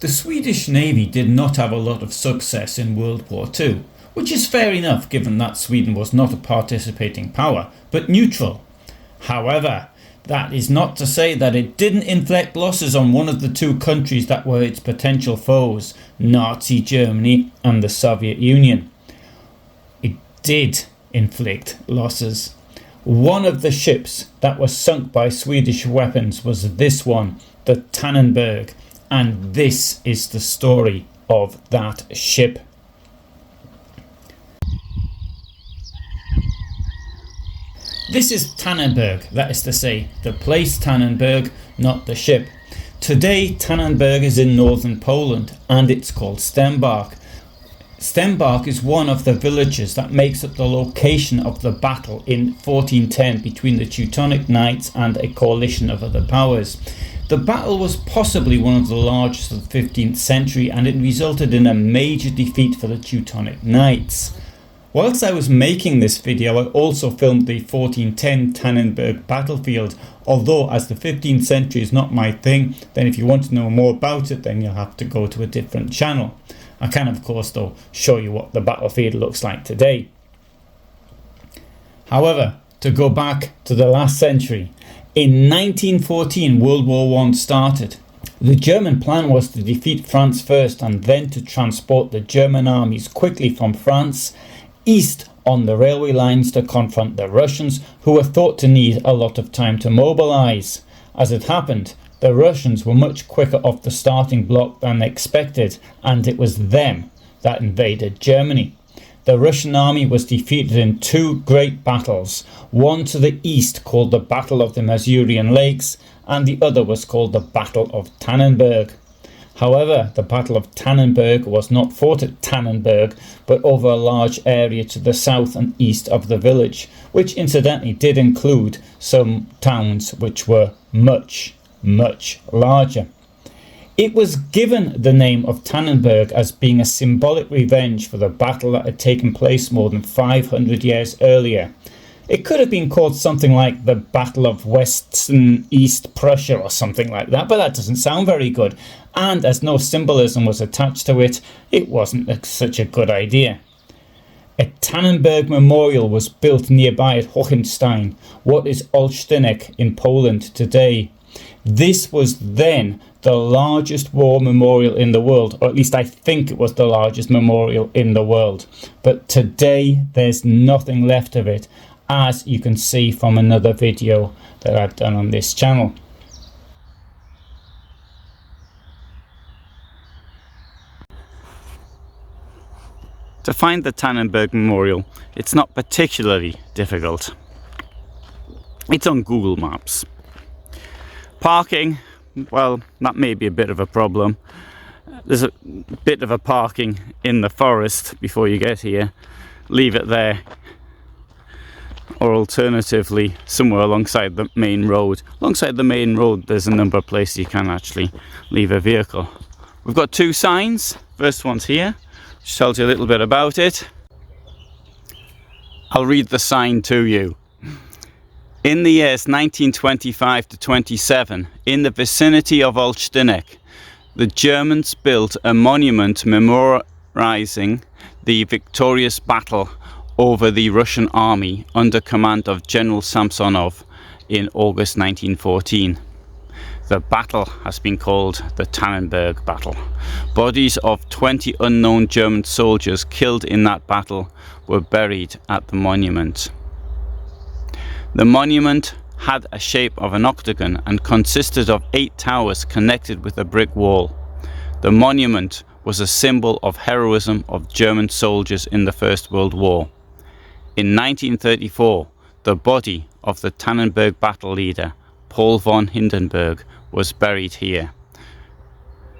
The Swedish Navy did not have a lot of success in World War II, which is fair enough given that Sweden was not a participating power, but neutral. However, that is not to say that it didn't inflict losses on one of the two countries that were its potential foes, Nazi Germany and the Soviet Union. It did inflict losses. One of the ships that was sunk by Swedish weapons was this one, the Tannenberg, and this is the story of that ship. This is Tannenberg, that is to say, the place Tannenberg, not the ship. Today Tannenberg is in northern Poland and it's called Stębark. Stębark is one of the villages that makes up the location of the battle in 1410 between the Teutonic Knights and a coalition of other powers. The battle was possibly one of the largest of the 15th century and it resulted in a major defeat for the Teutonic Knights. Whilst I was making this video, I also filmed the 1410 Tannenberg battlefield, although as the 15th century is not my thing, then if you want to know more about it, then you'll have to go to a different channel. I can of course though show you what the battlefield looks like today. However, to go back to the last century, in 1914 World War I started. The German plan was to defeat France first and then to transport the German armies quickly from France east on the railway lines to confront the Russians, who were thought to need a lot of time to mobilise. As it happened, the Russians were much quicker off the starting block than expected, and it was them that invaded Germany. The Russian army was defeated in two great battles, one to the east called the Battle of the Masurian Lakes, and the other was called the Battle of Tannenberg. However, the Battle of Tannenberg was not fought at Tannenberg, but over a large area to the south and east of the village, which incidentally did include some towns which were much larger. It was given the name of Tannenberg as being a symbolic revenge for the battle that had taken place more than 500 years earlier. It could have been called something like the Battle of Western East Prussia or something like that, but that doesn't sound very good. And as no symbolism was attached to it, it wasn't such a good idea. A Tannenberg Memorial was built nearby at Hohenstein, what is Olsztynek in Poland today. This was then the largest war memorial in the world, or at least I think it was the largest memorial in the world. But today there's nothing left of it, as you can see from another video that I've done on this channel. To find the Tannenberg Memorial, it's not particularly difficult. It's on Google Maps. Parking, well, that may be a bit of a problem. There's a bit of a parking in the forest before you get here. Leave it there. Or alternatively, somewhere alongside the main road. Alongside the main road, there's a number of places you can actually leave a vehicle. We've got two signs. First one's here, which tells you a little bit about it. I'll read the sign to you. In the years 1925 to 27, in the vicinity of Olsztynek, the Germans built a monument memorializing the victorious battle over the Russian army under command of General Samsonov in August 1914. The battle has been called the Tannenberg Battle. Bodies of 20 unknown German soldiers killed in that battle were buried at the monument. The monument had a shape of an octagon and consisted of 8 towers connected with a brick wall. The monument was a symbol of heroism of German soldiers in the First World War. In 1934, the body of the Tannenberg battle leader, Paul von Hindenburg, was buried here.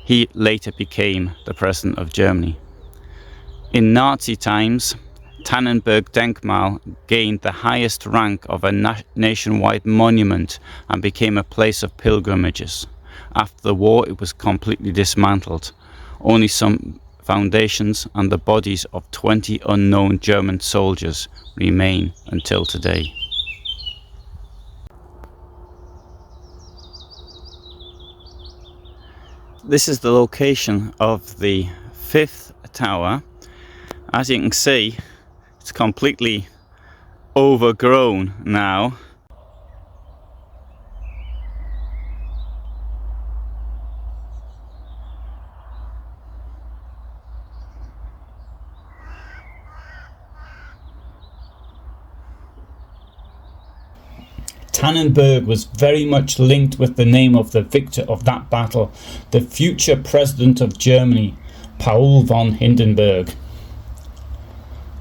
He later became the President of Germany. In Nazi times, Tannenberg Denkmal gained the highest rank of a nationwide monument and became a place of pilgrimages. After the war, it was completely dismantled. Only some foundations and the bodies of 20 unknown German soldiers remain until today. This is the location of the 5th tower. As you can see, it's completely overgrown now. Tannenberg was very much linked with the name of the victor of that battle, the future president of Germany, Paul von Hindenburg.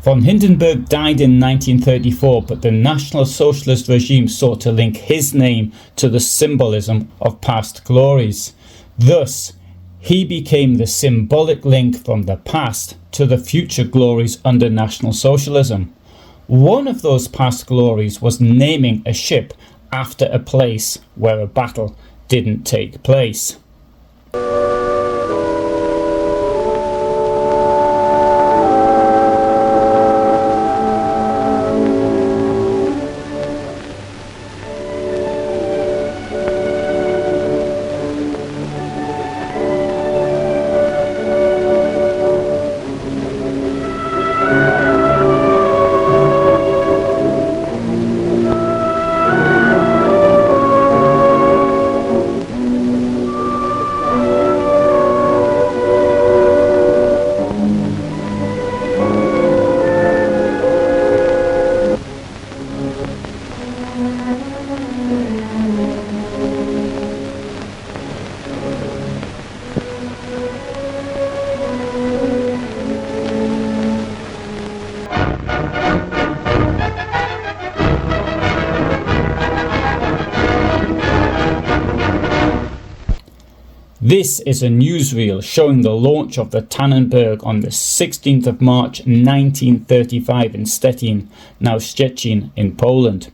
Von Hindenburg died in 1934, but the National Socialist regime sought to link his name to the symbolism of past glories. Thus, he became the symbolic link from the past to the future glories under National Socialism. One of those past glories was naming a ship after a place where a battle didn't take place. This is a newsreel showing the launch of the Tannenberg on the 16th of March 1935 in Stettin, now Szczecin in Poland.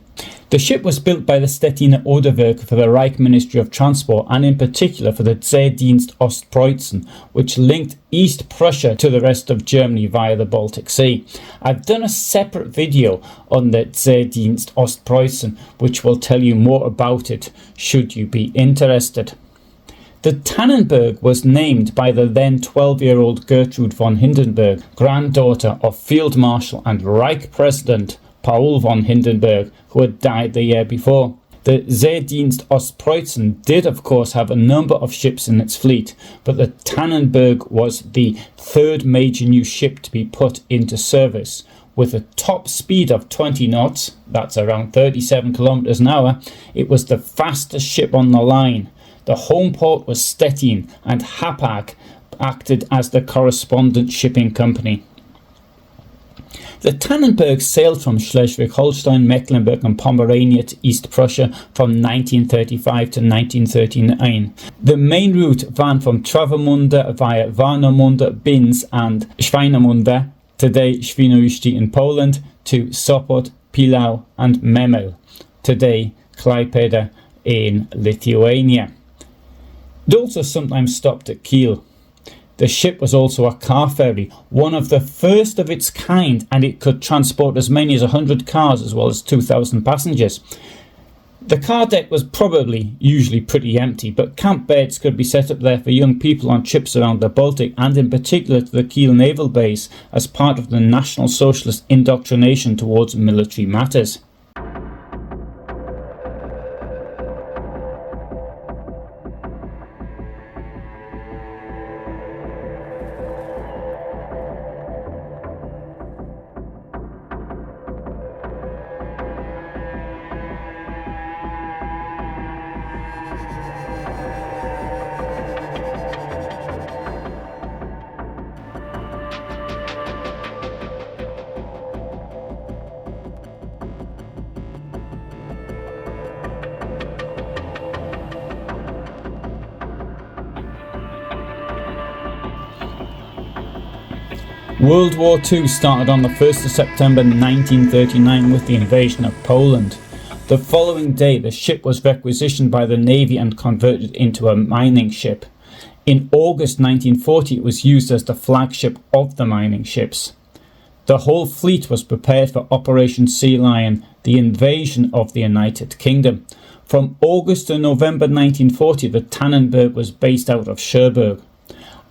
The ship was built by the Stettiner Oderwerke for the Reich Ministry of Transport and in particular for the Seedienst Ostpreußen, which linked East Prussia to the rest of Germany via the Baltic Sea. I've done a separate video on the Seedienst Ostpreußen which will tell you more about it should you be interested. The Tannenberg was named by the then 12-year-old Gertrude von Hindenburg, granddaughter of Field Marshal and Reich President Paul von Hindenburg, who had died the year before. The Seedienst Ostpreußen did of course have a number of ships in its fleet, but the Tannenberg was the third major new ship to be put into service. With a top speed of 20 knots, that's around 37 kilometers an hour, it was the fastest ship on the line. The home port was Stettin and Hapag acted as the correspondent shipping company. The Tannenberg sailed from Schleswig-Holstein, Mecklenburg and Pomerania to East Prussia from 1935 to 1939. The main route ran from Travemünde via Warnemünde, Binz and Schweinemünde, today Świnoujście in Poland, to Sopot, Pilau and Memel, today Klaipėda in Lithuania. It also sometimes stopped at Kiel. The ship was also a car ferry, one of the first of its kind, and it could transport as many as 100 cars as well as 2,000 passengers. The car deck was probably usually pretty empty, but camp beds could be set up there for young people on trips around the Baltic and in particular to the Kiel naval base as part of the National Socialist indoctrination towards military matters. World War II started on the 1st of September 1939 with the invasion of Poland. The following day the ship was requisitioned by the Navy and converted into a mining ship. In August 1940 it was used as the flagship of the mining ships. The whole fleet was prepared for Operation Sea Lion, the invasion of the United Kingdom. From August to November 1940, the Tannenberg was based out of Cherbourg.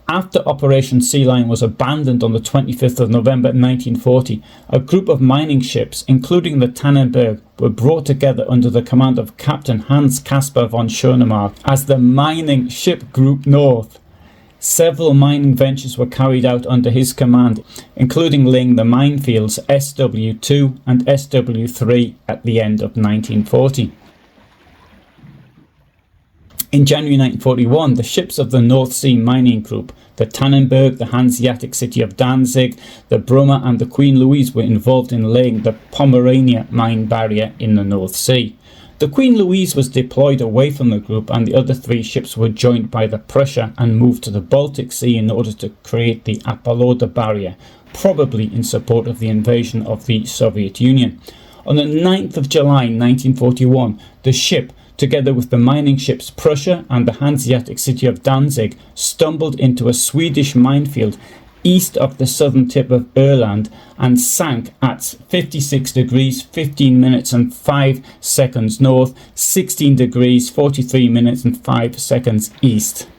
After Operation Sea Lion was abandoned on the 25th of November 1940, a group of mining ships, including the Tannenberg, were brought together under the command of Captain Hans Caspar von Schönemark as the Mining Ship Group North. Several mining ventures were carried out under his command, including laying the minefields SW2 and SW3 at the end of 1940. In January 1941, the ships of the North Sea Mining Group, the Tannenberg, the Hanseatic city of Danzig, the Brummer and the Queen Louise were involved in laying the Pomerania mine barrier in the North Sea. The Queen Louise was deployed away from the group, and the other three ships were joined by the Prussia and moved to the Baltic Sea in order to create the Apolloda barrier, probably in support of the invasion of the Soviet Union. On the 9th of July 1941, the ship, together with the mining ships Prussia and the Hanseatic city of Danzig, stumbled into a Swedish minefield east of the southern tip of Öland and sank at 56 degrees 15 minutes and 5 seconds north, 16 degrees 43 minutes and 5 seconds east.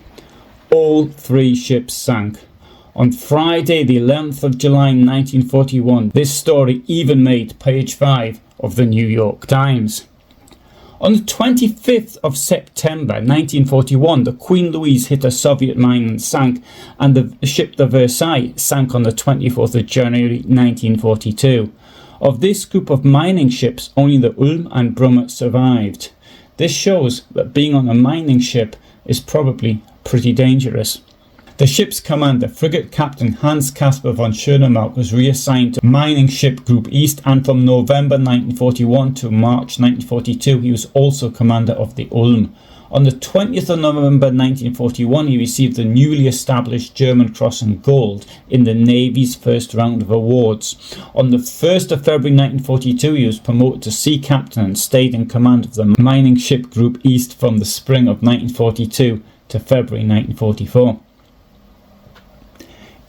All three ships sank. On Friday the 11th of July 1941, this story even made page 5 of the New York Times. On the 25th of September 1941, the Queen Louise hit a Soviet mine and sank, and the ship the Versailles sank on the 24th of January 1942. Of this group of mining ships, only the Ulm and Brummer survived. This shows that being on a mining ship is probably pretty dangerous. The ship's commander, frigate captain Hans Caspar von Schönemark, was reassigned to Mining Ship Group East, and from November 1941 to March 1942 he was also commander of the Ulm. On the 20th of November 1941 he received the newly established German Cross and Gold in the Navy's first round of awards. On the 1st of February 1942 he was promoted to sea captain and stayed in command of the Mining Ship Group East from the spring of 1942 to February 1944.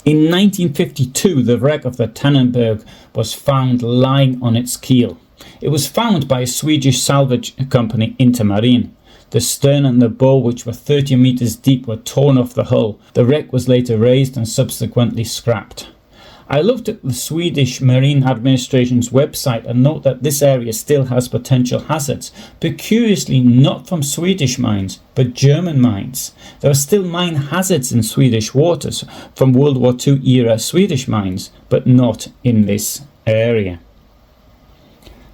In 1952, the wreck of the Tannenberg was found lying on its keel. It was found by a Swedish salvage company, Intermarine. The stern and the bow, which were 30 meters deep, were torn off the hull. The wreck was later raised and subsequently scrapped. I looked at the Swedish Marine Administration's website and note that this area still has potential hazards, but curiously not from Swedish mines, but German mines. There are still mine hazards in Swedish waters from World War II era Swedish mines, but not in this area.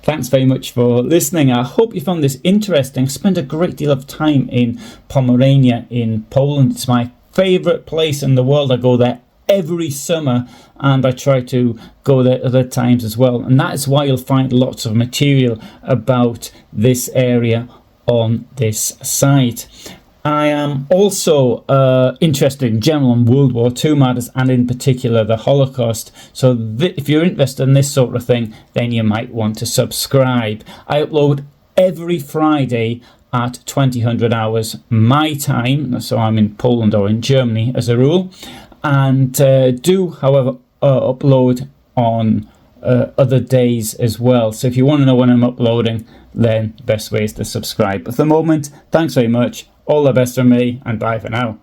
Thanks very much for listening. I hope you found this interesting. I spent a great deal of time in Pomerania in Poland. It's my favourite place in the world. I go there every summer, and I try to go there other times as well, and that is why you'll find lots of material about this area on this site. I am also interested in general on World War II matters, and in particular the Holocaust, so if you're interested in this sort of thing, then you might want to subscribe. I upload every Friday at 2000 hours my time, so I'm in Poland or in Germany as a rule, and do however upload on other days as well. So if you want to know when I'm uploading, then the best way is to subscribe. But at the moment, thanks very much, all the best from me, and bye for now.